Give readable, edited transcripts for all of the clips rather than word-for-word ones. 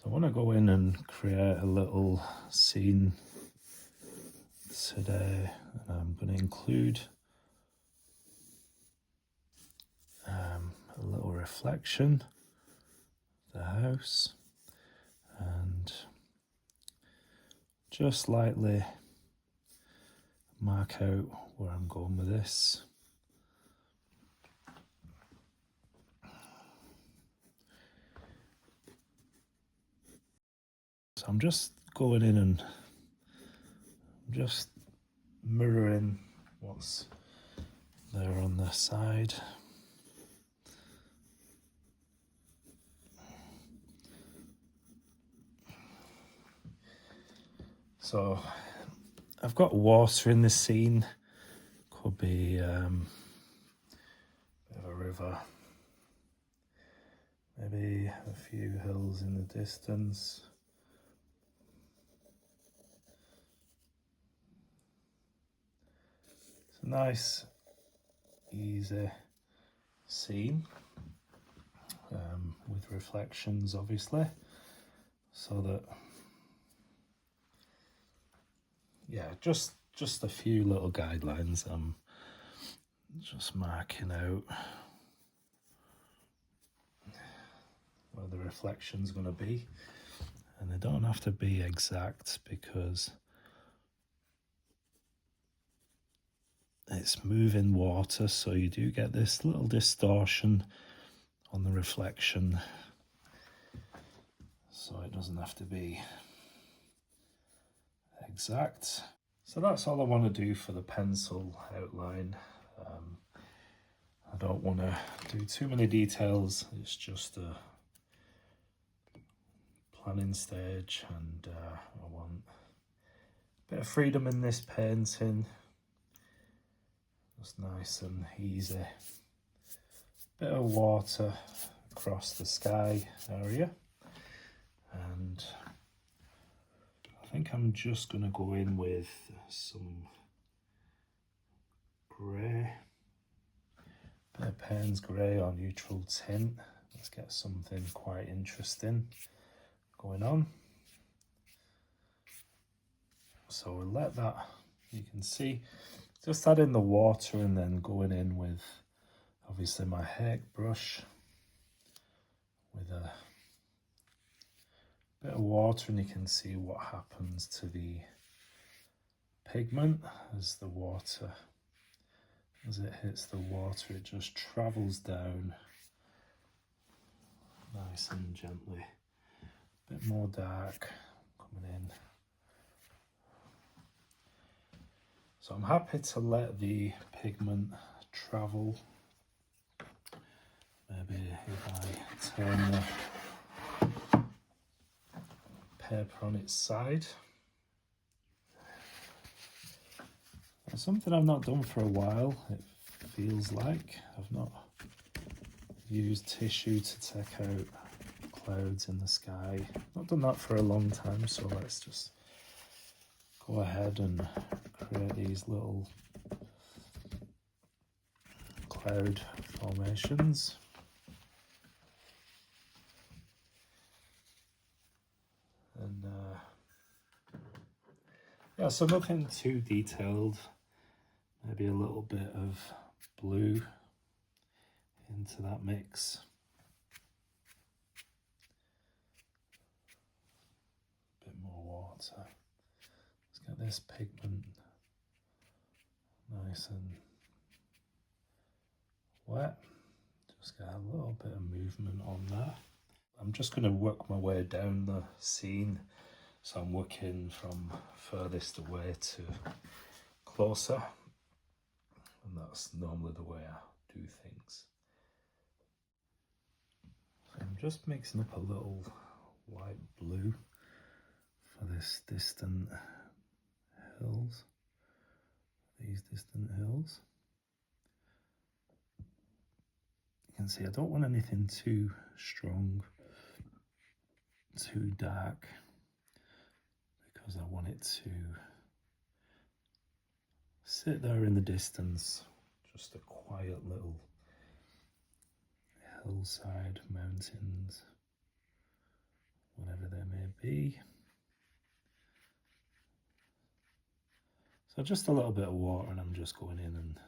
I want to go in and create a little scene today, and I'm going to include a little reflection of the house, and just lightly mark out where I'm going with this. So I'm just going in and just mirroring what's there on the side. So I've got water in the scene. Could be a bit of a river, maybe a few hills in the distance. It's a nice, easy scene with reflections, obviously, so that, yeah, just a few little guidelines. I'm just marking out where the reflection's going to be, and they don't have to be exact because it's moving water, so you do get this little distortion on the reflection, so it doesn't have to be exact. So that's all I want to do for the pencil outline. I don't want to do too many details. It's just a planning stage, and I want a bit of freedom in this painting. Just nice and easy. Bit of water across the sky area, and I think I'm just going to go in with some grey, bit of Payne's grey or neutral tint. Let's get something quite interesting going on. So we'll let that, you can see, just add in the water and then going in with obviously my hair brush with a bit of water, and you can see what happens to the pigment as it hits the water. It just travels down nice and gently. A bit more dark coming in. So I'm happy to let the pigment travel. Maybe if I turn the paper on its side. It's something I've not done for a while, it feels like. I've not used tissue to take out clouds in the sky. Not done that for a long time, so let's just go ahead and create these little cloud formations. And yeah, so nothing too detailed. Maybe a little bit of blue into that mix. A bit more water. Let's get this pigment nice and wet. Just get a little bit of movement on that. I'm just going to work my way down the scene. So I'm working from furthest away to closer. And that's normally the way I do things. So I'm just mixing up a little light blue for this distant hills. These distant hills. You can see I don't want anything too strong, too dark, because I want it to sit there in the distance, just a quiet little hillside, mountains, whatever they be. So just a little bit of water, and I'm just going in and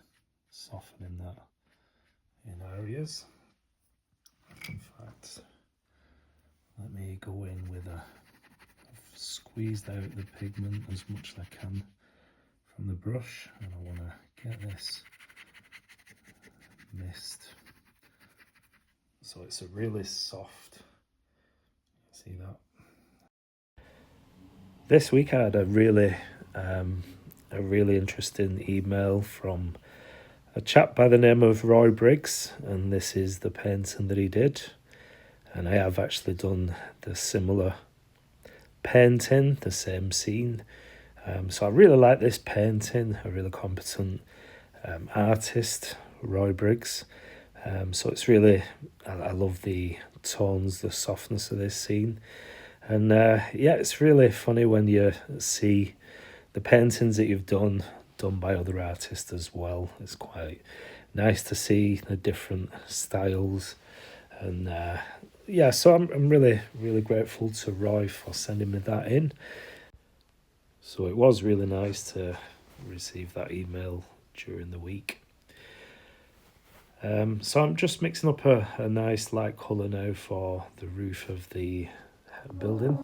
softening that in areas. In fact, let me go in with I've squeezed out the pigment as much as I can from the brush, and I want to get this mist so it's a really soft. See that? This week I had a really interesting email from a chap by the name of Roy Briggs, and this is the painting that he did. And I have actually done the similar painting, the same scene. So I really like this painting, a really competent artist, Roy Briggs. So it's really, I love the tones, the softness of this scene. And yeah, it's really funny when you see the paintings that you've done by other artists as well. It's quite nice to see the different styles. And yeah, so I'm really grateful to Roy for sending me that in. So it was really nice to receive that email during the week. So I'm just mixing up a nice light colour now for the roof of the building.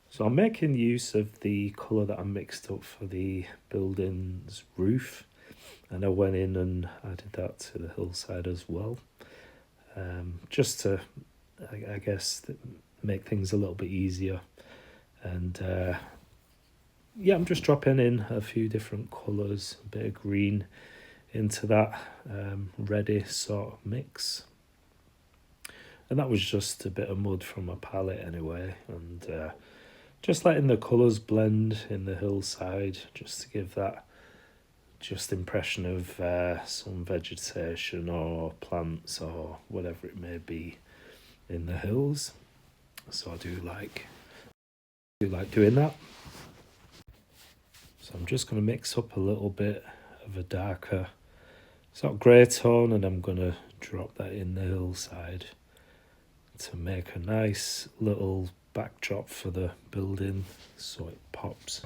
So I'm making use of the colour that I mixed up for the building's roof, and I went in and added that to the hillside as well, just to, I guess, make things a little bit easier. And yeah, I'm just dropping in a few different colours, a bit of green into that reddy sort of mix. And that was just a bit of mud from my palette anyway, and just letting the colours blend in the hillside, just to give that just impression of some vegetation or plants or whatever it may be in the hills. So I do like doing that. So I'm just going to mix up a little bit of a darker sort of grey tone, and I'm going to drop that in the hillside to make a nice little backdrop for the building so it pops.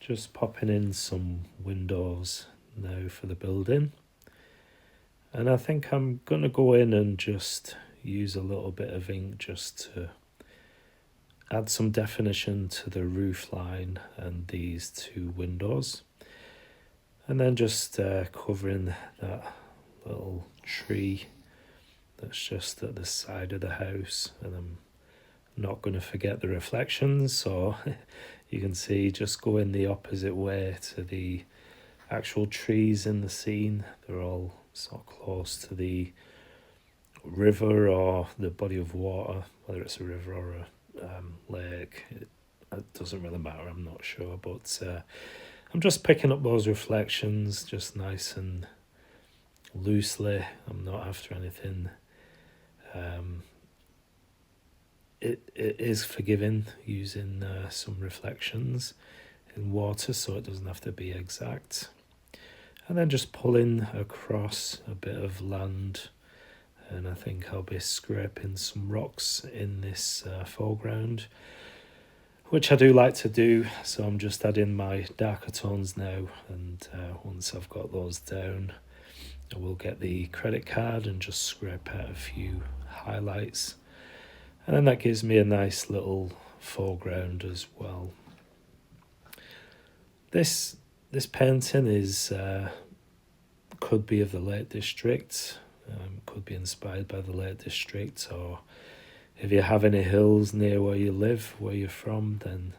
Just popping in some windows now for the building. And I think I'm going to go in and just use a little bit of ink just to add some definition to the roof line and these two windows. And then just covering that little tree that's just at the side of the house. And I'm not going to forget the reflections, so you can see just going the opposite way to the actual trees in the scene. They're all sort of close to the river or the body of water, whether it's a river or a lake. It doesn't really matter, I'm not sure, but I'm just picking up those reflections just nice and loosely. I'm not after anything. It is forgiving using some reflections in water, so it doesn't have to be exact. And then just pulling across a bit of land, and I think I'll be scraping some rocks in this foreground, which I do like to do. So I'm just adding my darker tones now, and once I've got those down, I will get the credit card and just scrape out a few highlights, and then that gives me a nice little foreground as well. This painting is could be of the Lake District, could be inspired by the Lake District, or if you have any hills near where you live, where you're from, then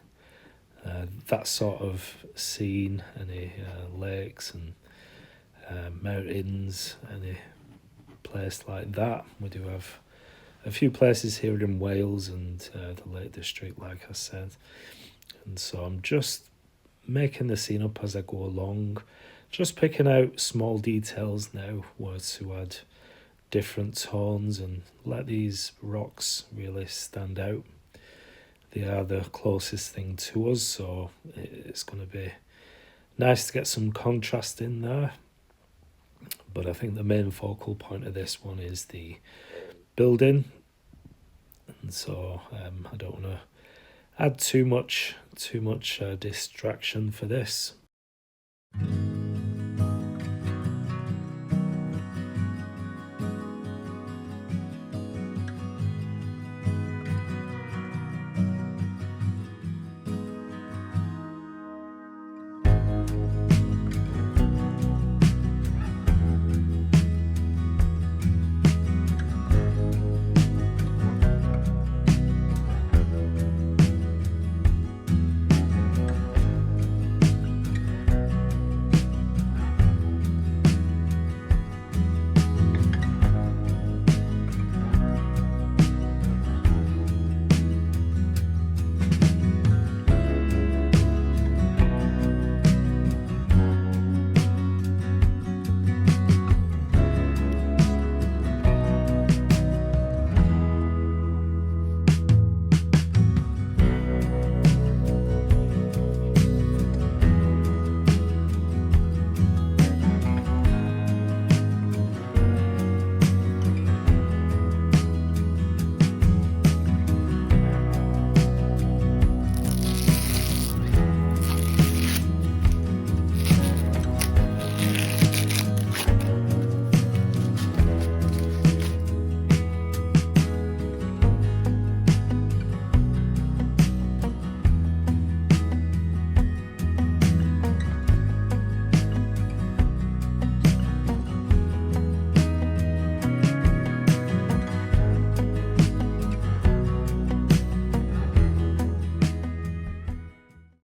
that sort of scene, any lakes and mountains, any place like that. We do have a few places here in Wales and the Lake District, like I said. And so I'm just making the scene up as I go along, just picking out small details now where to add different tones and let these rocks really stand out. They are the closest thing to us, so it's going to be nice to get some contrast in there. But I think the main focal point of this one is the building, and so I don't want to add too much distraction for this.